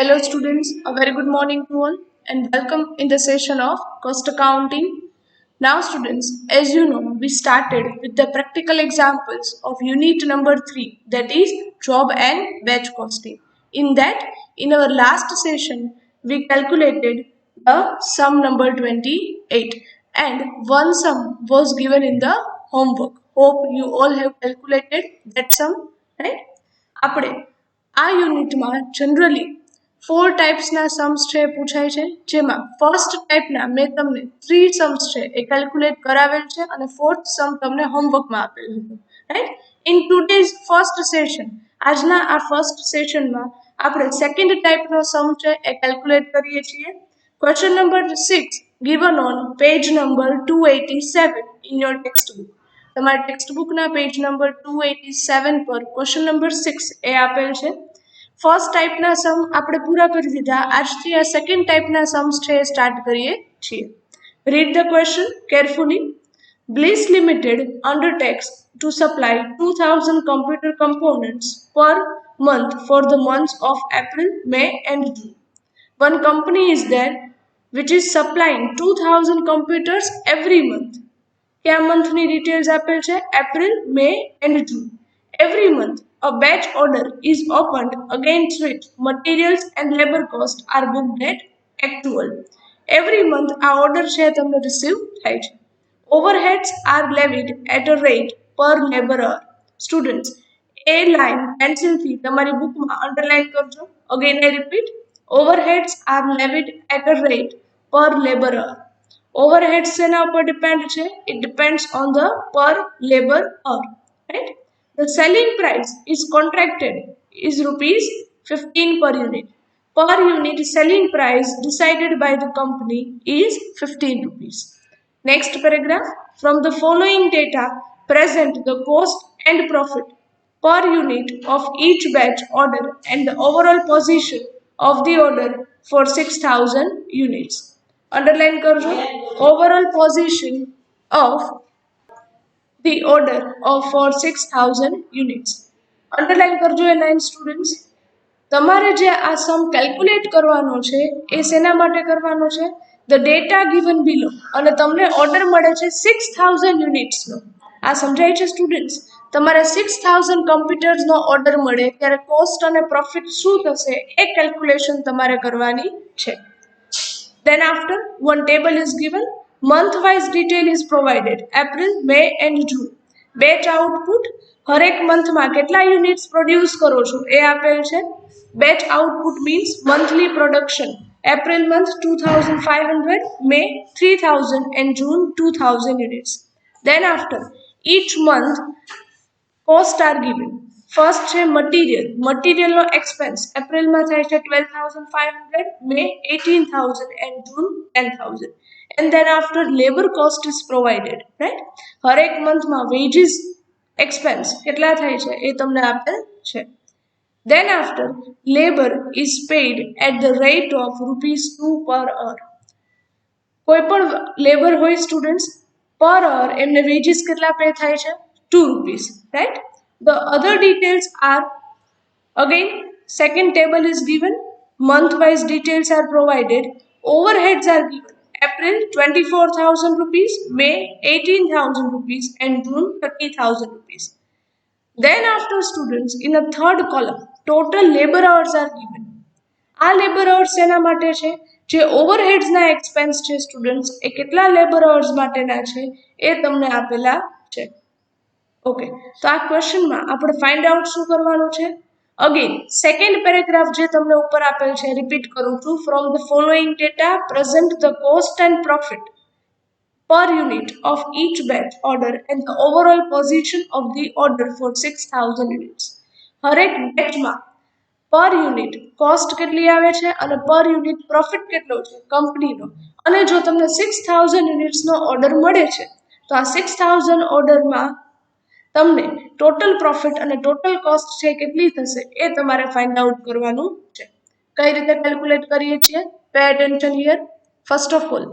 Hello students, a very good morning to all and welcome in the session of cost accounting. Now students, as you know, we started with the practical examples of unit number 3, that is job and batch costing. In that, in our last session, we calculated the sum number 28 and one sum was given in the homework. Hope you all have calculated that sum, right? આપણે આ યુનિટમાં generally 4 ટાઈપ્સના Sam's છે પૂછાય છે, જેમાં first ટાઈપના મેં તમને 3 સમ્સ છે એ કેલ્ક્યુલેટ કરાવેલ છે અને ફોર્થ સમ તમને હોમવર્કમાં આપેલું હતું, right. In today's first session, આજના આ ફર્સ્ટ સેશનમાં આપણે સેકન્ડ ટાઈપનો સમ છે એ કેલ્ક્યુલેટ કરીએ છીએ. Question number 6 given on page number 287 in your textbook. તમારા ટેક્સ્ટબુકના પેજ નંબર 287 પર ક્વેશ્ચન નંબર 6 એ આપેલ છે. ફર્સ્ટ ટાઈપના સમ આપણે પૂરા કરી દીધા. આજથી આ સેકન્ડ ટાઈપના સમ્સ છે એ સ્ટાર્ટ કરીએ છીએ. Read the question carefully. Bliss Limited undertakes to supply 2000 computer components per month for the months of April, May and June. One company is there which is supplying 2000 computers every month. क्या Manthani details આપેલ છે? April, May and June. Every month a batch order is opened against which materials and labor cost are booked at actual. Every month આ order છે તમને receive થાય છે. Overheads are levied at a rate per laborer. Students, A line પેન્સિલથી તમારી બુકમાં underline કરજો. Again I repeat, overheads are levied at a rate per laborer. Overheads સેના ઉપર ડિપેન્ડ છે? It depends on the per labor hour, right? The selling price is contracted is rupees 15 per unit. Per unit selling price decided by the company is 15 rupees. Next paragraph. From the following data, present the cost and profit per unit of each batch order and the overall position of the order for 6000 units. Underline करजो. Overall position of the order of for 6000 units. Underline કરજો એ line students. તમારે જે આ સમ calculate કરવાનો છે એ શેના માટે કરવાનો છે? ધ ડેટા ગિવન બિલો, અને તમને ઓર્ડર મળે છે 6000 યુનિટ્સનો. આ સમજાય છે સ્ટુડન્ટ્સ? તમારે 6000 કમ્પ્યુટર્સનો ઓર્ડર મળે ત્યારે કોસ્ટ અને પ્રોફિટ શું થશે એ કેલ્ક્યુલેશન તમારે કરવાની છે. Then after, one table is given, month-wise detail is provided, April, May and June. Batch output, હરેક મંથમાં કેટલા યુનિટ્સ પ્રોડ્યુસ કરો છો એ આપેલ છે. Batch output means monthly production. April month 2500, May 3000 and June 2000 units. Then after, each month cost are given. First છે material. મટીરિયલનો expense એપ્રિલમાં થાય છે 12500, મે 18000 and June 10000. And then after labour cost is provided, right. હરેક મંથમાં veggies expense કેટલા થાય છે એ તમને આપેલ છે. Then after, labor is paid at the rate of ₹2 per hour. કોઈ પણ લેબર હોય સ્ટુડન્ટ્સ, પર અવર એમને વેજીસ કેટલા પે થાય છે? ₹2, right? The other details are, again, second table is given, month-wise details are provided, overheads are given, April 24,000 rupees, May 18,000 rupees and June 30,000 rupees. Then after students, in a third column, total labor hours are given. આ labour hours શેના માટે છે? જે ઓવરહેડ્સના expense છે students એ કેટલા labour hours માટેના છે એ તમને આપેલા છે. ઓકે, તો આ ક્વેશ્ચનમાં આપણે ફાઇન્ડ આઉટ શું કરવાનું છે? અગેન સેકન્ડ પેરેગ્રાફ જે તમને ઉપર આપેલ છે રિપીટ કરું છું. From the following data present the cost and profit per unit of each batch order and the overall position of the order for 6000 units. હરેક બેચમાં પર યુનિટ કોસ્ટ કેટલી આવે છે અને પર યુનિટ પ્રોફિટ કેટલો છે કંપનીનો. અને જો તમને 6000 યુનિટ્સનો ઓર્ડર મળે છે તો આ 6000 ઓર્ડરમાં તમને ટોટલ પ્રોફિટ અને ટોટલ કોસ્ટ છે કેટલી થશે એ તમારે ફાઇન્ડ આઉટ કરવાનું છે. કઈ રીતે કેલ્ક્યુલેટ કરીએ છીએ? Pay attention here. First of all,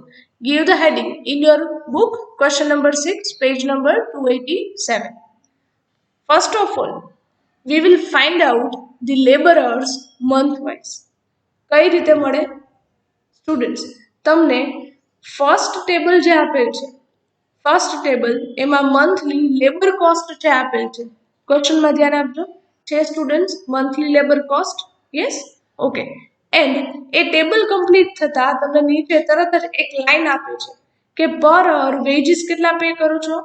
give the heading in your book, question number 6, page number 287. First of all, we will find out the labor hours month wise. કઈ રીતે મળે students? તમને ફર્સ્ટ ટેબલ જે આપેલ છે, first table એમાં monthly labour cost છે આપેલ છે. ક્વેશ્ચનમાં ધ્યાન આપજો. છે students monthly labour cost? Yes, okay. And A table complete થતા તમને નીચે તરત જ એક લાઈન આપે છે કે પર અવર વેજીસ કેટલા પે કરો છો?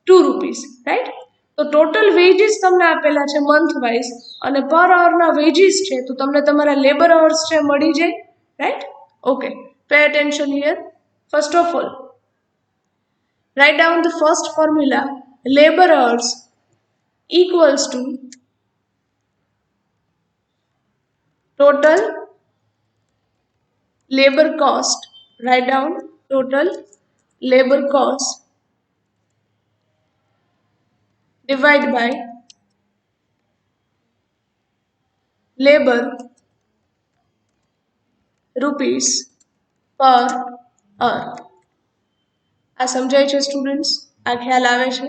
2 રૂપીસ, રાઈટ? તો ટોટલ વેજીસ તમને આપેલા છે મંથ વાઇઝ અને પર અવરના વેજીસ છે તો તમને તમારા લેબર અવર્સ છે મળી જાય, right? Okay, pay attention here. First of all, write down the first formula. Labor hours equals to total labor cost. Write down total labor cost divided by labor rupees per hour. આ સમજાય છે students? આ ખ્યાલ આવે છે,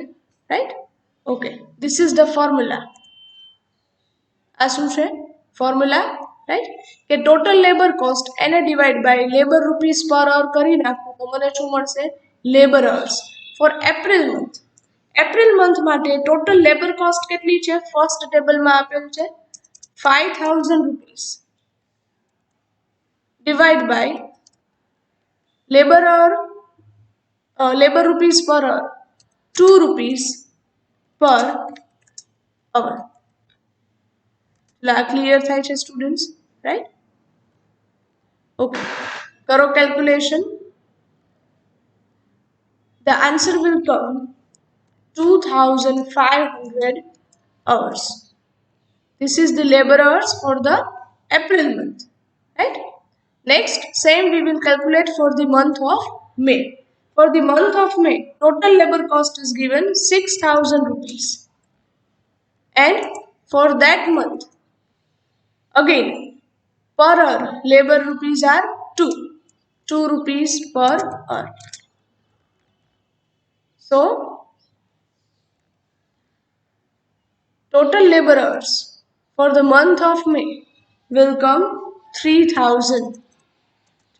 right? Okay, this is the formula. આ શું છે ફોર્મ્યુલા, રાઈટ? કે ટોટલ લેબર કોસ્ટ એને divide by labour rupees per hour કરી નાખું તો મને શું મળશે? Labour hours. For April month, April month માટે ટોટલ લેબર કોસ્ટ કેટલી છે? ફર્સ્ટ ટેબલમાં આપેલ છે 5000 rupees divide by labour hour, labour rupees per hour 2 rupees per hour. Clear થાય છે સ્ટુડન્ટ્સ, રાઈટ? ઓકે, કરો calculation. The answer will come 2500 hours. This is the labor hours for the April month, right? Next, same we will calculate for the month of May. For the month of May, total labor cost is given 6000 rupees. And for that month, again, per hour, labor rupees are 2 rupees per hour. So, total labor hours for the month of May will come 3000.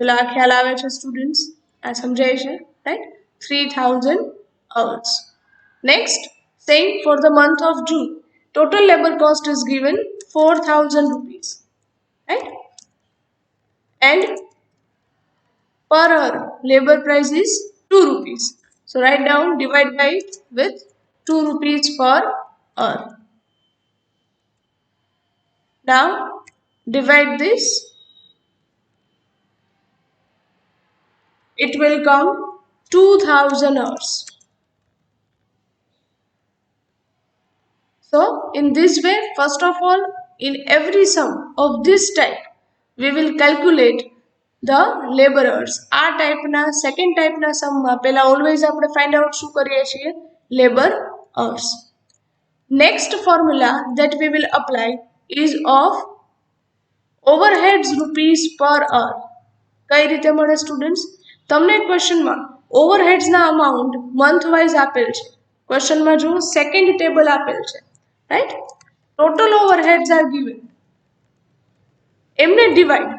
ચલો આ ખ્યાલ આવે છે students? આ સમજાય છે, right? 3000 hours. Next, same for the month of June. Total labor cost is given 4000 rupees, right? And per hour labor price is 2 rupees. So write down, divide by it with 2 rupees per hour. Now divide this. It will come 2000 hours. So in this way, first of all, in every sum of this type, we will calculate the labor hours. આ ટાઈપના second ટાઈપના સમમાં પહેલા always આપણે find out શું કરીએ છીએ? Labour hours. Next formula that we will apply is of overheads rupees per hour. કઈ રીતે મળે સ્ટુડન્ટ્સ? તમને ક્વેશ્ચનમાં ઓવરહેડ્સના અમાઉન્ટ મંથ વાઇઝ આપેલ છે. ક્વેશ્ચનમાં જો સેકન્ડ ટેબલ આપેલ છે, right? Total overheads R given. એમને ડિવાઈડ,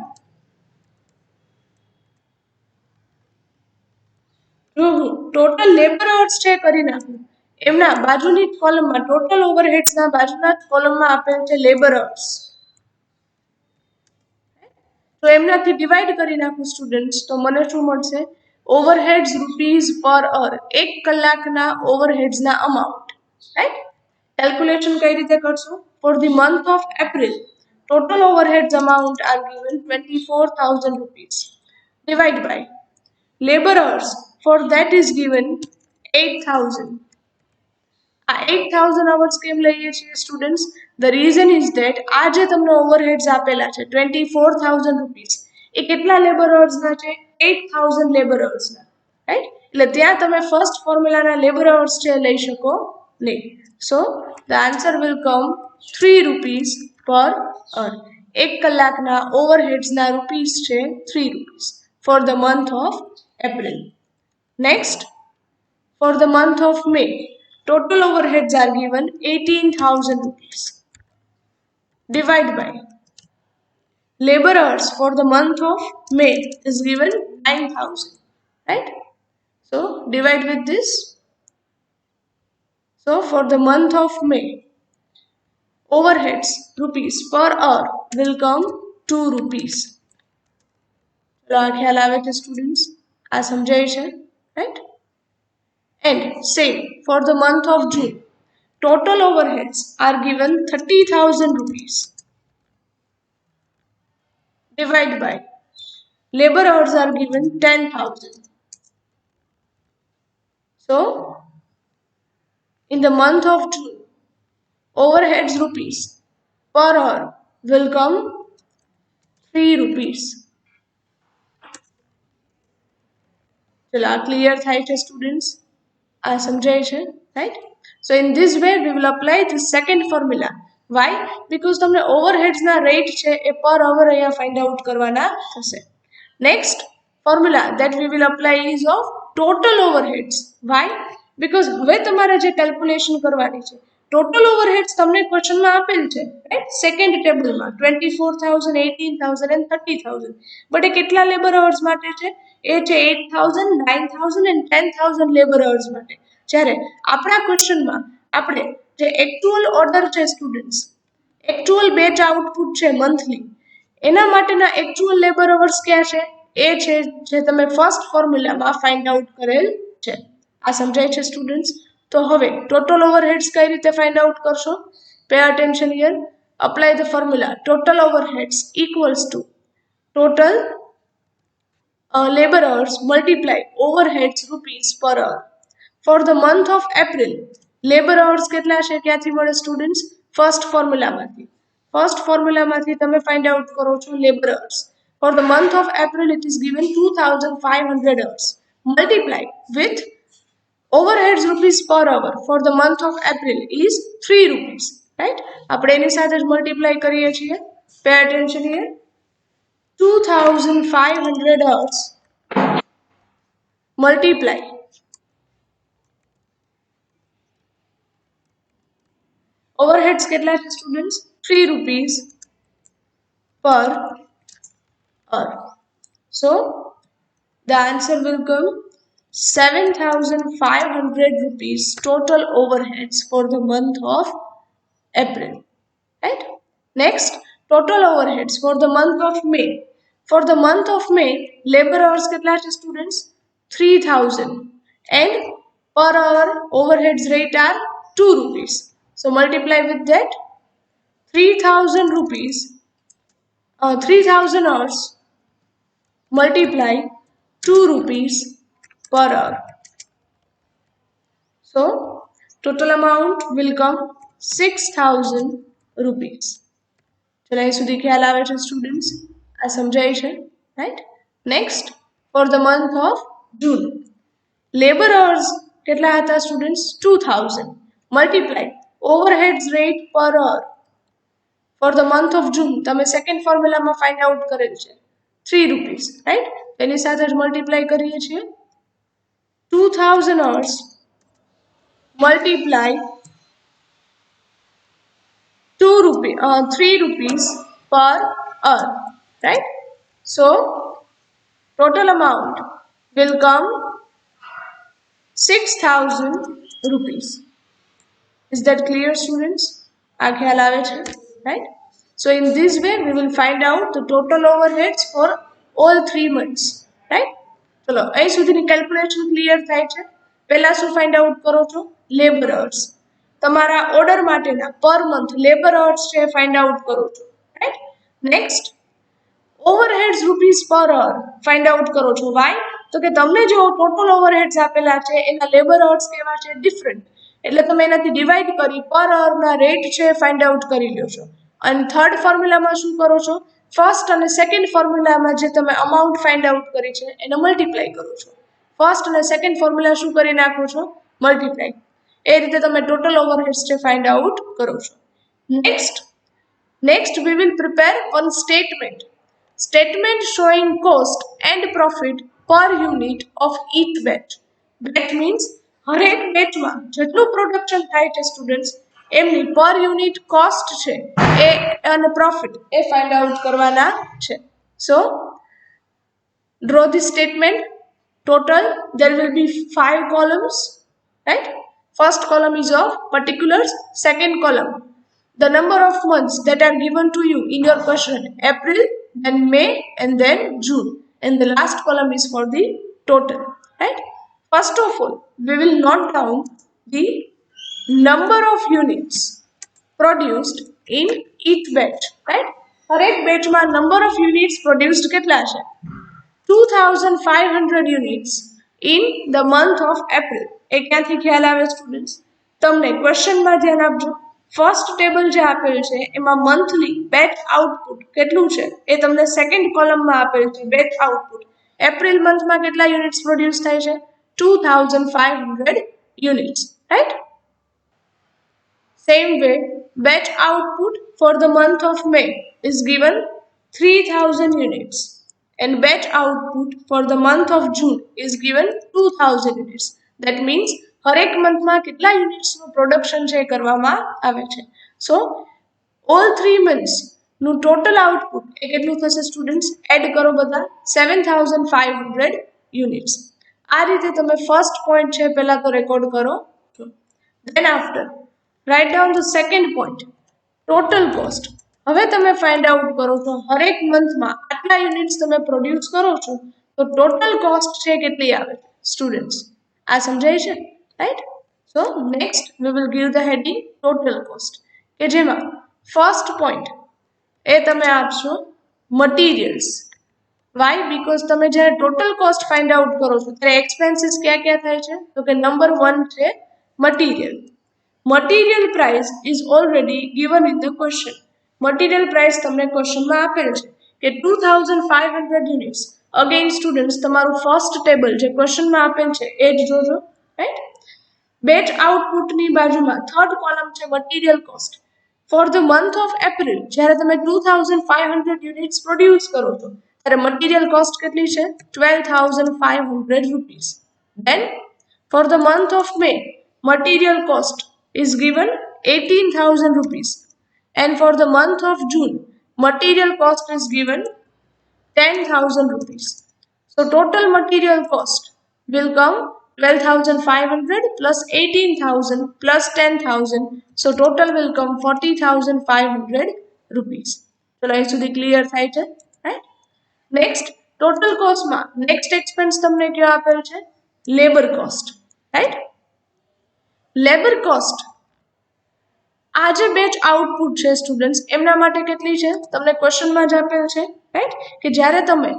જો હું ટોટલ લેબર અવર્સ છે કરી નાખું, એમના બાજુની જ કોલમમાં ટોટલ ઓવરહેડ્સના બાજુના જ કોલમમાં આપેલ છે લેબર અવર્સ. તો એમનાથી ડિવાઈડ કરી નાખું સ્ટુડન્ટ્સ તો મને શું મળશે? ઓવરહેડ્સ રૂપીસ પર અવર, 1 કલાકના ઓવરહેડ્સના અમાઉન્ટ, રાઈટ? કેલ્ક્યુલેશન કઈ રીતે કરશો? For the month of April total overheads amount are given 24,000 rupees divided by labor hours for that is given 8,000. 8,000 hours કેમ લઈએ છીએ students? The reason is that આ જે તમને ઓવરહેડ્સ આપેલા છે 24,000 રૂપીસ, એ કેટલા લેબર અવર્સના છે? 8,000 લેબર અવર્સના, રાઈટ? એટલે ત્યાં તમે ફર્સ્ટ ફોર્મ્યુલાના લેબર અવર્સ છે લઈ શકો નહીં. સો the answer will come 3 rupees per hour. 1 કલાકના ઓવરહેડ્સના રૂપીસ છે 3 rupees for the month of April. Next, for the month of May, total overheads are given 18,000 rupees. Divide by labor hours for the month of May is given 9,000, right? So divide with this. So for the month of May, overheads rupees per hour will come 2 rupees. ચલો આ ખ્યાલ આવે છે students, આ સમજાય છે, right? And same for the month of June, total overheads are given 30,000 rupees. Divide by labor hours are given 10,000. So in the month of June, overheads rupees per hour will come 3 rupees. ચલો આ clear થાય છે students, આ સમજાય છે, right? So in this way we will apply the second formula. Why? Because તમને overheads ના rate છે એ per hour અહીંયા find out કરવાના થશે. Next formula that we will apply is of total overheads. Why? Because હવે તમારે જે calculation કરવાની છે, ટોટલ ઓવરહેડ્સ તમને ક્વેશ્ચનમાં આપેલ છે, રાઈટ? સેકન્ડ ટેબલમાં 24,000, 18,000 and 30,000. બટ એ કેટલા લેબર અવર્સ માટે છે? એ છે 8,000, 9,000 and 10,000 લેબર અવર્સ માટે. જ્યારે આપણા ક્વેશ્ચનમાં આપણે જે એક્ચ્યુઅલ ઓર્ડર છે સ્ટુડન્ટ્સ, એક્ચ્યુઅલ બેચ આઉટપુટ છે મંથલી, એના માટેના એક્ચ્યુઅલ લેબર અવર્સ ક્યાં છે? એ છે જે તમે ફર્સ્ટ ફોર્મ્યુલામાં ફાઇન્ડ આઉટ કરેલ છે. આ સમજાય છે સ્ટુડન્ટ્સ? તો હવે ટોટલ ઓવરહેડ્સ કઈ રીતે ફાઇન્ડ આઉટ કરશો? Pay attention here. Apply the formula total overheads equals to total labor hours multiply overheads rupees per hour. For the month of April, labor hours કેટલા છે ક્યાંથી મળે સ્ટુડન્ટ્સ? ફર્સ્ટ ફોર્મ્યુલામાંથી. ફર્સ્ટ ફોર્મ્યુલામાંથી તમે find out કરો છો labor hours. For the month of April it is given 2,500 hours. Multiply with overheads rupees per hour for the month of April is 3 rupees, right? આપણે એની સાથે જ મલ્ટીપ્લાય કરીએ છીએ. Pay attention here. 2,500 hours multiply overheads કેટલા છે students? 3 rupees per hour. So the answer will come 7,500 rupees total overheads for the month of April, right? Next, total overheads for the month of May. For the month of May, labor hours કેટલા છે students? 3,000 and per hour overheads rate are 2 rupees. So multiply with that. 3,000 rupees, 3,000 hours multiply 2 rupees per hour. So total amount will come 6,000 rupees. ચલો અહીં સુધી ખ્યાલ આવે છે students? આ સમજાય છે, right? Next for the month of June, labour hours કેટલા હતા students? 2,000 multiply overheads rate per hour for the month of June તમે સેકન્ડ ફોર્મ્યુલામાં ફાઇન્ડ આઉટ કરેલ છે 3 રૂપીસ, રાઈટ? એની સાથે જ મલ્ટીપ્લાય કરીએ છીએ. 2,000 hours multiply 3 rupees per hour, right? So total amount will come 6,000 rupees. Is that clear students? આ ખ્યાલ આવે છે, right? So in this way we will find out the total overheads for all 3 months, right? ચલો અહીં સુધીની calculation clear થાય છે. પહેલા શું ફાઇન્ડ આઉટ કરો છો? Labour hours. તમારા ઓર્ડર માટેના પર મંથ લેબર અવર્સ છે ફાઇન્ડ આઉટ કરો છો, right? Next overheads rupees per અવર ફાઇન્ડ આઉટ કરો છો. વાય? તો કે તમને જે ટોટલ ઓવરહેડ્સ આપેલા છે એના લેબર અવર્સ કેવા છે? ડિફરન્ટ. એટલે તમે એનાથી ડિવાઈડ કરી પર અવરના રેટ છે ફાઇન્ડ આઉટ કરી લ્યો છો. અને થર્ડ ફોર્મ્યુલામાં શું કરો છો? ફર્સ્ટ અને સેકન્ડ ફોર્મ્યુલામાં જે તમે અમાઉન્ટ ફાઇન્ડ આઉટ કરી છે એને મલ્ટીપ્લાય કરો છો. ફર્સ્ટ અને સેકન્ડ ફોર્મ્યુલા શું કરી નાખો છો? મલ્ટીપ્લાય. એ રીતે તમે ટોટલ ઓવરહેડ્સ છે ફાઇન્ડ આઉટ કરો છો. Next we will prepare one statement showing cost and profit per unit of each batch. That means હરેક બેચમાં જેટલું પ્રોડક્શન થાય છે સ્ટુડન્ટ્સ એમની પર યુનિટ કોસ્ટ છે એ અને પ્રોફિટ એ ફાઇન્ડ આઉટ કરવાના છે. સો draw the statement. Total, there will be 5 columns, right? First column is of particulars. Second column, the number of months that are given to you in your question: April, then May, and then June. And the last column is for the total, right? First of all, we will note down the number of units produced in each batch, right? હરેક બેચમાં number of units produced કેટલા છે? 2500 units in the month of April. એ ક્યાંથી ખ્યાલ આવે students? તમને ક્વેશ્ચનમાં ધ્યાન આપજો. First table જે આપેલ છે એમાં મંથલી બેચ આઉટપુટ કેટલું છે એ તમને સેકન્ડ કોલમમાં આપેલ છે. બેચ આઉટપુટ એપ્રિલ મંથમાં કેટલા યુનિટ્સ પ્રોડ્યુસ થાય છે? 2500 units, right? Same way, batch output for the month of May is given 3000 units, and batch output for the month of June is given 2000 units. That means હરેક મંથમાં કેટલા યુનિટ્સનું production છે કરવામાં આવે છે. સો all 3 months નું total output એ કેટલું થશે students? Add કરો બધા, 7500 યુનિટ્સ. આ રીતે તમે ફર્સ્ટ પોઈન્ટ છે પહેલા તો રેકોર્ડ કરો. Then after, write down the second point, total cost. હવે તમે ફાઇન્ડ આઉટ કરો છો હરેક મંથમાં આટલા યુનિટ્સ તમે પ્રોડ્યુસ કરો છો તો ટોટલ કોસ્ટ છે કેટલી આવે સ્ટુડન્ટ્સ? આ સમજાય છે, right? So next we will give the heading total cost, કે જેમાં ફર્સ્ટ પોઈન્ટ એ તમે આપશો મટીરિયલ્સ. વાય? બીકોઝ તમે જ્યારે ટોટલ કોસ્ટ ફાઇન્ડ આઉટ કરો છો ત્યારે એક્સપેન્સીસ ક્યાં ક્યાં થાય છે? તો કે નંબર 1 છે material. Material price is already given in the question. Material price તમને ક્વેશ્ચનમાં આપેલ છે કે 2500 યુનિટ્સ. અગેન સ્ટુડન્ટ્સ તમારું ફર્સ્ટ ટેબલ જે ક્વેશ્ચનમાં આપેલ છે એ જ જોજો, રાઈટ? બેચ આઉટપુટની બાજુમાં થર્ડ કોલમ છે material cost. Four the month of April જ્યારે તમે 2500 યુનિટ્સ પ્રોડ્યુસ કરો છો ત્યારે મટીરિયલ કોસ્ટ કેટલી છે? 12500 rupees. Then for the month of May material cost is given 18,000 rupees, and for the month of June material cost is given 10,000 rupees. So total material cost will come 12,500 plus 18,000 plus 10,000. So total will come 40,500 rupees. So અહીં સુધી clear થાય છે, right? Next total કોસ્ટમાં next expense તમને કયો આપેલ છે? Labour cost, right? Labour cost આ જે બેચ આઉટપુટ છે સ્ટુડન્ટ્સ એમના માટે કેટલી છે? તમને ક્વેશ્ચનમાં જ આપેલ છે, રાઈટ? કે જ્યારે તમે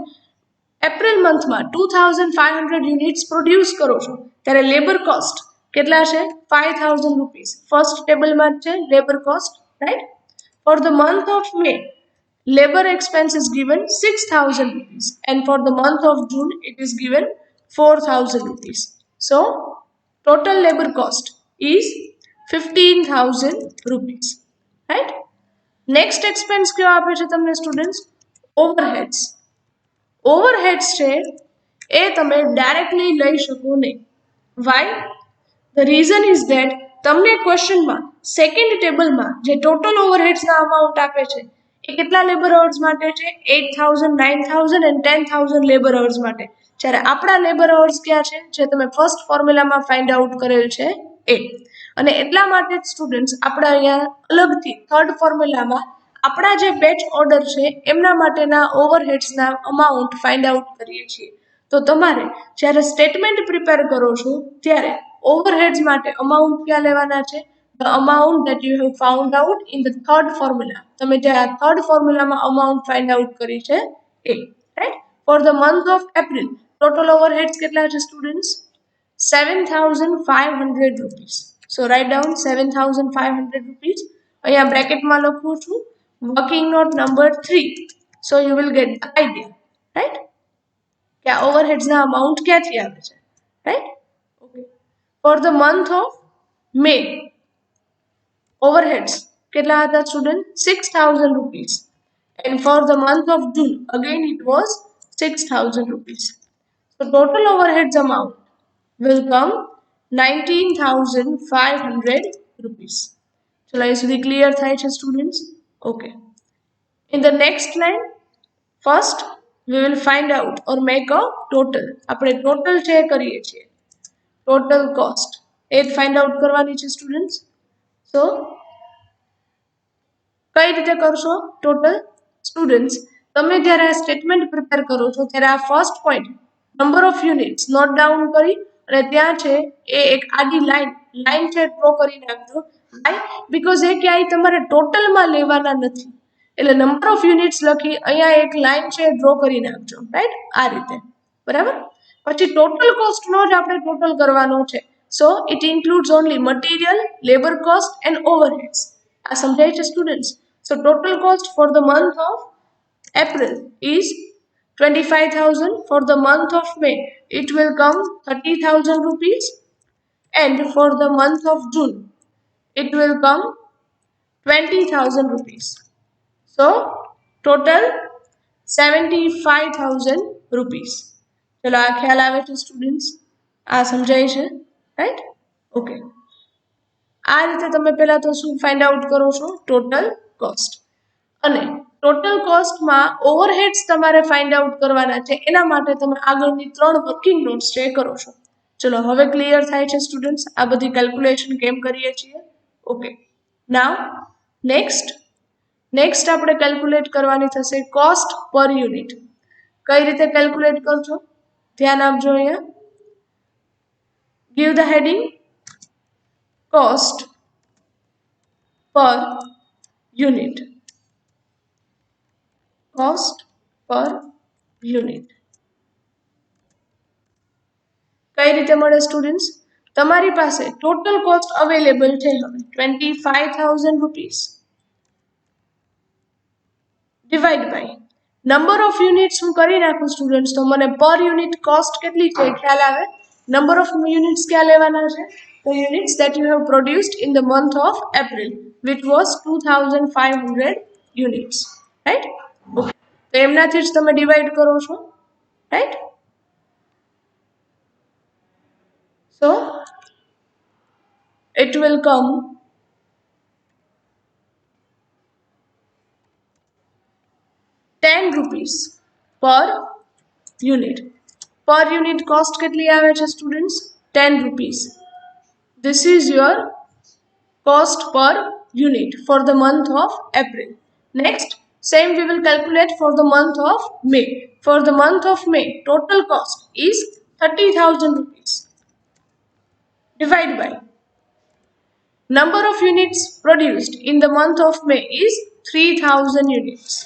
એપ્રિલ મંથમાં 2500 યુનિટ્સ પ્રોડ્યુસ કરો છો ત્યારે લેબર કોસ્ટ કેટલા છે? 5000 રૂપીસ. ફર્સ્ટ ટેબલમાં જ છે labour cost, right? For the month of May labor expense is given 6000 rupees, and for the month of June it is given 4000 rupees. So total labor cost is 15,000 rupees, right? Next expense કયો આપે છે તમને students? Overheads. Overheads છે એ તમે directly લઈ શકો નહીં. Why? The reason is that તમને ક્વેશ્ચનમાં સેકન્ડ ટેબલમાં જે ટોટલ ઓવરહેડ્સના અમાઉન્ટ આપે છે એ કેટલા લેબર અવર્સ માટે છે? 8000, 9000 and 10,000 લેબર અવર્સ માટે. જ્યારે આપણા લેબર અવર્સ ક્યાં છે? જે તમે ફર્સ્ટ ફોર્મ્યુલામાં ફાઇન્ડ આઉટ કરેલ છે એ. અને એટલા માટે જ સ્ટુડન્ટ્સ આપણે અહીંયા અલગથી થર્ડ ફોર્મ્યુલામાં આપણા જે બેચ ઓર્ડર છે એમના માટેના ઓવરહેડ્સના અમાઉન્ટ ફાઇન્ડ આઉટ કરીએ છીએ. તો તમારે જ્યારે સ્ટેટમેન્ટ પ્રિપેર કરો છો ત્યારે ઓવરહેડ્સ માટે અમાઉન્ટ ક્યાં લેવાના છે? the amount that you have found out in the third formula. તમે જે આ થર્ડ ફોર્મ્યુલામાં અમાઉન્ટ ફાઇન્ડ આઉટ કરી છે એ, right? For the month of April total overheads કેટલા છે students? 7500 rupees. So write down 7500 rupees. અહીંયા બ્રેકેટમાં લખું છું working note number 3. So you will get the idea, right? કે આ ઓવરહેડ્સના અમાઉન્ટ ક્યાંથી આવે છે, right? Okay. For the month of May overheads કેટલા હતા student? 6000 rupees, and for the month of June again it was 6000 rupees. So total overheads amount will come 19,500 rupees. ચલો અહીં સુધી ક્લિયર થાય છે students? Okay. In the next line, first we will find out or make a total. આપણે total છે કરીએ છીએ. Total cost એ find out કરવાની છે સ્ટુડન્ટ્સ. સો કઈ રીતે કરશો ટોટલ? સ્ટુડન્ટ્સ તમે જ્યારે આ સ્ટેટમેન્ટ પ્રિપેર કરો છો ત્યારે આ first point number of units note down કરી અને ત્યાં છે એ એક આડી લાઈન છે ડ્રો કરી નાખજો. વાય? બીકોઝ એ ક્યાંય તમારે ટોટલમાં લેવાના નથી, એટલે નંબર ઓફ યુનિટ્સ લખી અહીંયા એક લાઈન છે ડ્રો કરી નાખજો. રાઈટ? આ રીતે. બરાબર? પછી ટોટલ કોસ્ટનો જ આપણે ટોટલ કરવાનો છે. So it includes only material, labour cost and overheads. આ સમજાય છે students? So total cost four the month of April is 25,000. For the month of May, it will come 30,000 rupees. And for the month of June, it will come 20,000 rupees. So, total 75,000 rupees. ચલો આ ખ્યાલ આવે છે students? આ સમજાય છે? Right? Okay. આ રીતે તમે પહેલા તો શું ફાઇન્ડ આઉટ કરો છો? Total cost. અને ટોટલ કોસ્ટમાં ઓવરહેડ્સ તમારે ફાઇન્ડ આઉટ કરવાના છે. એના માટે તમે આગળની 3 વર્કિંગ નોટ્સ છે કરો છો. ચલો હવે ક્લિયર થાય છે સ્ટુડન્ટ્સ આ બધી કેલ્ક્યુલેશન કેમ કરીએ છીએ? ઓકે. નાવ નેક્સ્ટ આપણે કેલ્ક્યુલેટ કરવાની થશે કોસ્ટ પર યુનિટ. કઈ રીતે કેલ્ક્યુલેટ કરજો? ધ્યાન આપજો અહીંયા. ગીવ ધ હેડિંગ કોસ્ટ પર યુનિટ. કોસ્ટ પર યુનિટ કઈ રીતે મળે સ્ટુડન્ટ્સ? તમારી પાસે ટોટલ કોસ્ટ અવેલેબલ છે હવે 25,000 rupees divide by number of units હું કરી નાખું સ્ટુડન્ટ્સ તો મને પર યુનિટ કોસ્ટ કેટલી છે ખ્યાલ આવે? નંબર ઓફ યુનિટ્સ ક્યાં લેવાના છે? તો units that you have produced in the month of April which was 2,500 units. Right? Okay. તો એમનાથી જ તમે ડિવાઈડ કરો છો. Right? So it will come 10 rupees per unit. Per unit cost કેટલી આવે છે students? 10 rupees. This is your cost per unit for the month of April. Next, same we will calculate for the month of May. For the month of May, total cost is 30,000 rupees. Divide by number of units produced in the month of May is 3,000 units.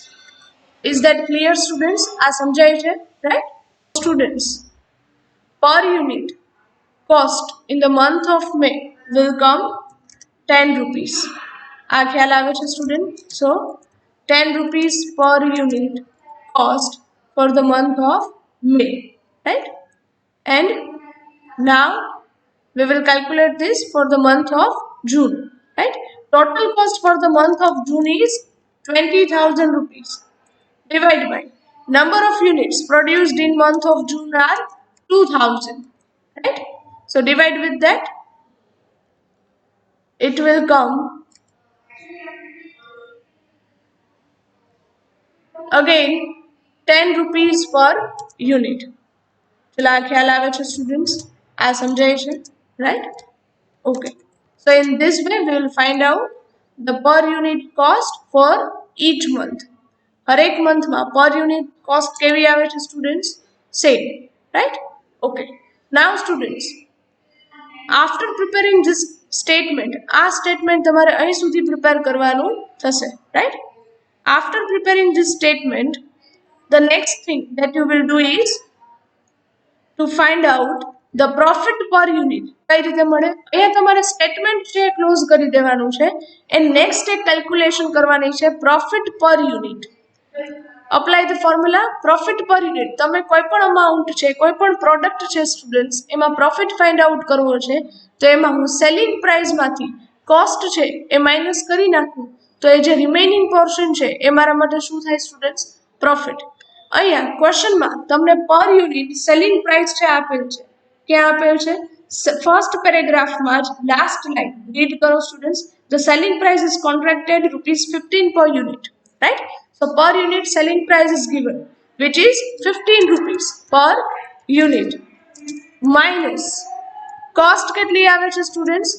Is that clear students? આ સમજાય છે? Right? Students, per unit cost in the month of May will come 10 rupees. આ ખ્યાલ આવે છે student? So 10 rupees per unit cost for the month of May. Right? And now we will calculate this for the month of June. Right? Total cost for the month of June is 20,000 rupees. Divide by number of units produced in month of June are 2,000. Right? So divide with that. It will come again 10 rupees per unit. ચલો આ ખ્યાલ આવે છે students? આ સમજાય છે? Right? Okay. So in this way we will find out the per unit cost for each month. હરેક મંથમાં પર યુનિટ કોસ્ટ કેવી આવે છે students? Same. Right? Okay. Now students after preparing this statement, આ સ્ટેટમેન્ટ તમારે અહીં સુધી પ્રિપેર કરવાનું થશે. Right? After preparing this statement the next thing that you will do is to find out the profit per unit. કઈ રીતે મળે? અહીંયા તમારે સ્ટેટમેન્ટ છે ક્લોઝ કરી દેવાનું છે એન્ડ નેક્સ્ટ એક કેલ્ક્યુલેશન કરવાની છે પ્રોફિટ પર unit. Apply the formula profit પર યુનિટ. તમે કોઈ પણ અમાઉન્ટ છે, કોઈ પણ પ્રોડક્ટ છે સ્ટુડન્ટ્સ, એમાં પ્રોફિટ ફાઇન્ડ આઉટ કરવો છે તો એમાં હું સેલિંગ પ્રાઇસમાંથી કોસ્ટ છે એ માઇનસ કરી નાખું તો એ જે રિમેઇનિંગ પોર્શન છે એ મારા માટે શું થાય સ્ટુડન્ટ્સ? પ્રોફિટ. અહીંયા ક્વેશ્ચનમાં તમને પર યુનિટ સેલિંગ પ્રાઇસ છે આપેલ છે. ક્યાં આપેલ છે? ફર્સ્ટ પેરેગ્રાફમાં જ લાસ્ટ લાઈન રીડ કરો students. the selling price is contracted rupees 15 per unit, right? So per unit selling price is given, which is 15 rupees per unit, minus cost કેટલી આવે છે સ્ટુડન્ટ્સ?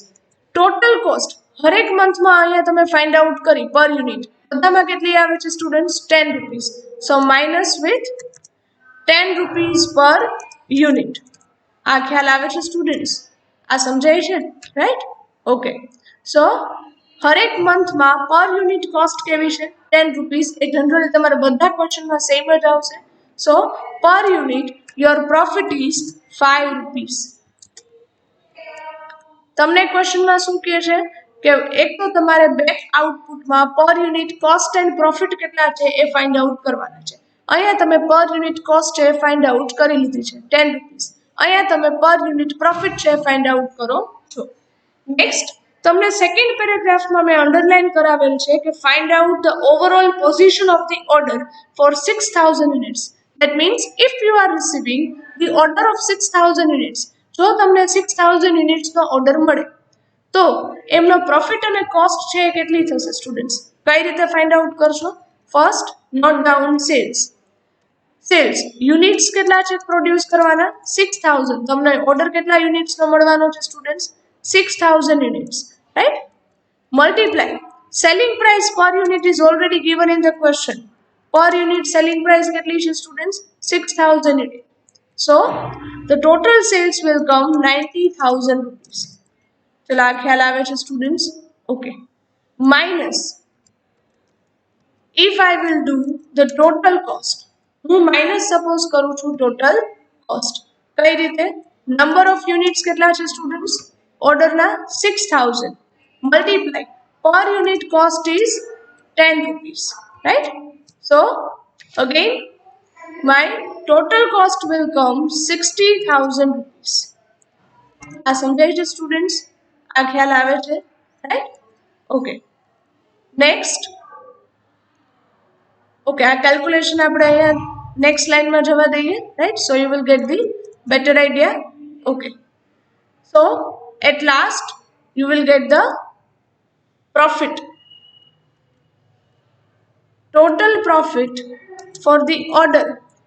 ટોટલ કોસ્ટ હરેક મંથમાં અહીંયા તમે find out કરી પર unit બધામાં કેટલી આવે છે students? 10 rupees. So minus with 10 rupees પર યુનિટ. આ ખ્યાલ આવે છે સ્ટુડન્ટ્સ? આ સમજાય છે, રાઈટ? ઓકે. સો હરેક મંથમાં પર યુનિટ કોસ્ટ કેવી છે? 10 રૂપીસ. એ જનરલી તમારા બધા ક્વેશ્ચનમાં સેમ જ આવશે. સો પર unit your profit is 5 rupees. તમને ક્વેશ્ચનમાં શું કહે છે કે એક તો તમારે બેક આઉટપુટમાં પર યુનિટ કોસ્ટ એન્ડ પ્રોફિટ કેટલા છે એ ફાઇન્ડ આઉટ કરવાના છે. અહીંયા તમે પર યુનિટ કોસ્ટ છે ફાઇન્ડ આઉટ કરી લીધી છે 10 રૂપીસ. અહીંયા તમે પર યુનિટ પ્રોફિટ છે ફાઇન્ડ આઉટ કરો છો. નેક્સ્ટ તમને સેકન્ડ પેરેગ્રાફમાં મેં અંડરલાઇન કરાવેલ છે કે find out the overall position of the order four 6000 units. That means if you are receiving the order of 6000 units, જો તમને 6000 યુનિટ્સનો ઓર્ડર મળે તો એમનો પ્રોફિટ અને કોસ્ટ છે એ કેટલી થશે સ્ટુડન્ટ્સ? કઈ રીતે ફાઇન્ડ આઉટ કરશો? First note down sales. Sales units કેટલા છે પ્રોડ્યુસ કરવાના? 6000. તમને ઓર્ડર કેટલા યુનિટ્સનો મળવાનો છે students? 6000 units, right? Multiply selling price per unit is already given in the question. Per unit selling price કેટલી છે students? 6000 unit. So the total sales will come 90,000 rupees. ચલો આ ખ્યાલ આવે છે students? Okay. Minus if I will do the total cost, હું minus suppose કરું છું ટોટલ કોસ્ટ. કઈ રીતે? નંબર ઓફ યુનિટ્સ કેટલા છે સ્ટુડન્ટ્સ? ઓર્ડરના 6000 મલ્ટીપ્લાય પર unit cost is 10 rupees, right? So again my total cost will come 60,000 rupees. આ સમજાય છે સ્ટુડન્ટ્સ? આ ખ્યાલ આવે છે, રાઈટ? ઓકે. નેક્સ્ટ ઓકે, આ કેલ્ક્યુલેશન આપણે અહીંયા નેક્સ્ટ લાઇનમાં જવા દઈએ, right? So you will get the better idea. Okay. So at last you will get the profit. Total profit for the order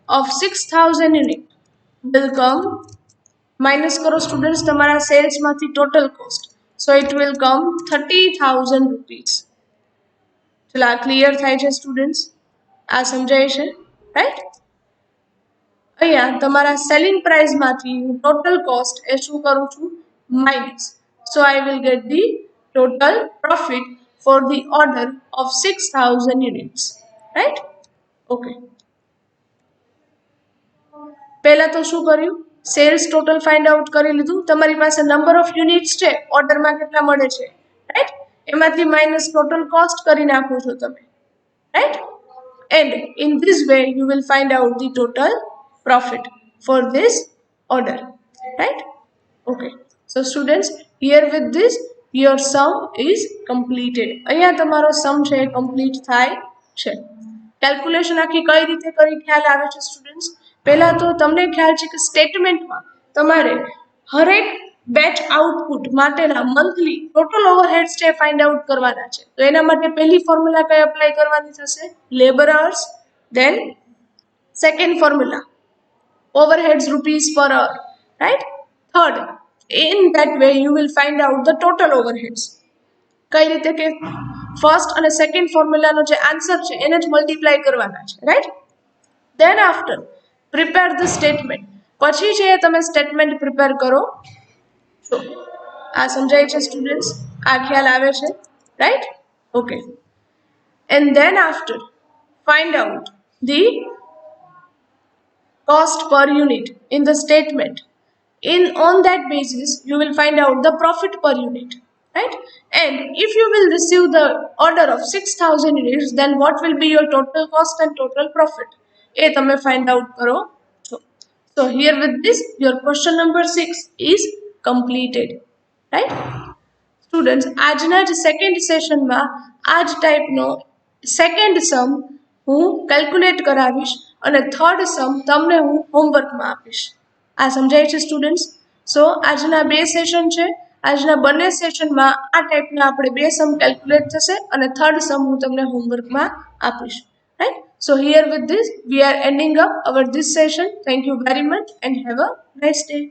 of 6000 unit will come, minus करो students તમારા sales માંથી total cost, so it will come 30,000 rupees. ચલો આ clear થાય છે students? આ સમજાય છે, રાઈટ? અહીંયા તમારા સેલિંગ પ્રાઇસ માંથી હું ટોટલ કોસ્ટ એ શું કરું છું? Minus. So I will get the total profit for the order of 6000 units, right? Okay. પહેલા તો શું કર્યું? સેલ્સ ટોટલ ફાઇન્ડ આઉટ કરી લીધું. તમારી પાસે નંબર ઓફ યુનિટ્સ છે ઓર્ડરમાં કેટલા મળે છે, રાઈટ? એમાંથી માઇનસ ટોટલ કોસ્ટ કરી નાખો છો તમે, right? And in this way you will find out the total profit for this order, right? Okay. So students here with this your sum is completed. અહીંયા તમારો સમ છે એ કમ્પ્લીટ થાય છે. કેલ્ક્યુલેશન આખી કઈ રીતે કરી ખ્યાલ આવે છે સ્ટુડન્ટ્સ? પહેલા તો તમને ખ્યાલ છે કે સ્ટેટમેન્ટમાં તમારે હરેક બેચ આઉટપુટ માટેના મંથલી ટોટલ ઓવરહેડ્સ છે ફાઇન્ડ આઉટ કરવાના છે. તો એના માટે પહેલી ફોર્મ્યુલા કઈ એપ્લાય કરવાની થશે? Labour hours. Than second formula overheads rupees per hour, right? Third, in that way you will find out the total overheads. કઈ રીતે કે ફર્સ્ટ અને સેકન્ડ ફોર્મ્યુલાનો જે આન્સર છે એને જ મલ્ટીપ્લાય કરવાના છે, right? Than after prepare the statement. પછી છે તમે સ્ટેટમેન્ટ પ્રિપેર કરો છો. આ સમજાય છે સ્ટુડન્ટ્સ? આ ખ્યાલ આવે છે, right? Okay. And then after find out the cost per unit in the statement. On that basis you will find out the profit per unit, right? And if you will receive the order of 6000 units, then what will be your total cost and total profit? એ તમે find out કરો છો. So here with this your question number 6 is completed, right? Students, આજના જ second સેશનમાં આ જ ટાઈપનો second સમ હું calculate કરાવીશ અને થર્ડ સમ તમને હું હોમવર્કમાં આપીશ. આ સમજાય છે સ્ટુડન્ટ્સ? સો આજના બે સેશન છે. આજના બંને સેશનમાં આ ટાઈપના આપણે 2 સમ કેલ્ક્યુલેટ થશે અને થર્ડ સમ હું તમને હોમવર્કમાં આપીશ. Right? So here with this we are ending up our this session. Thank you very much and have a nice day.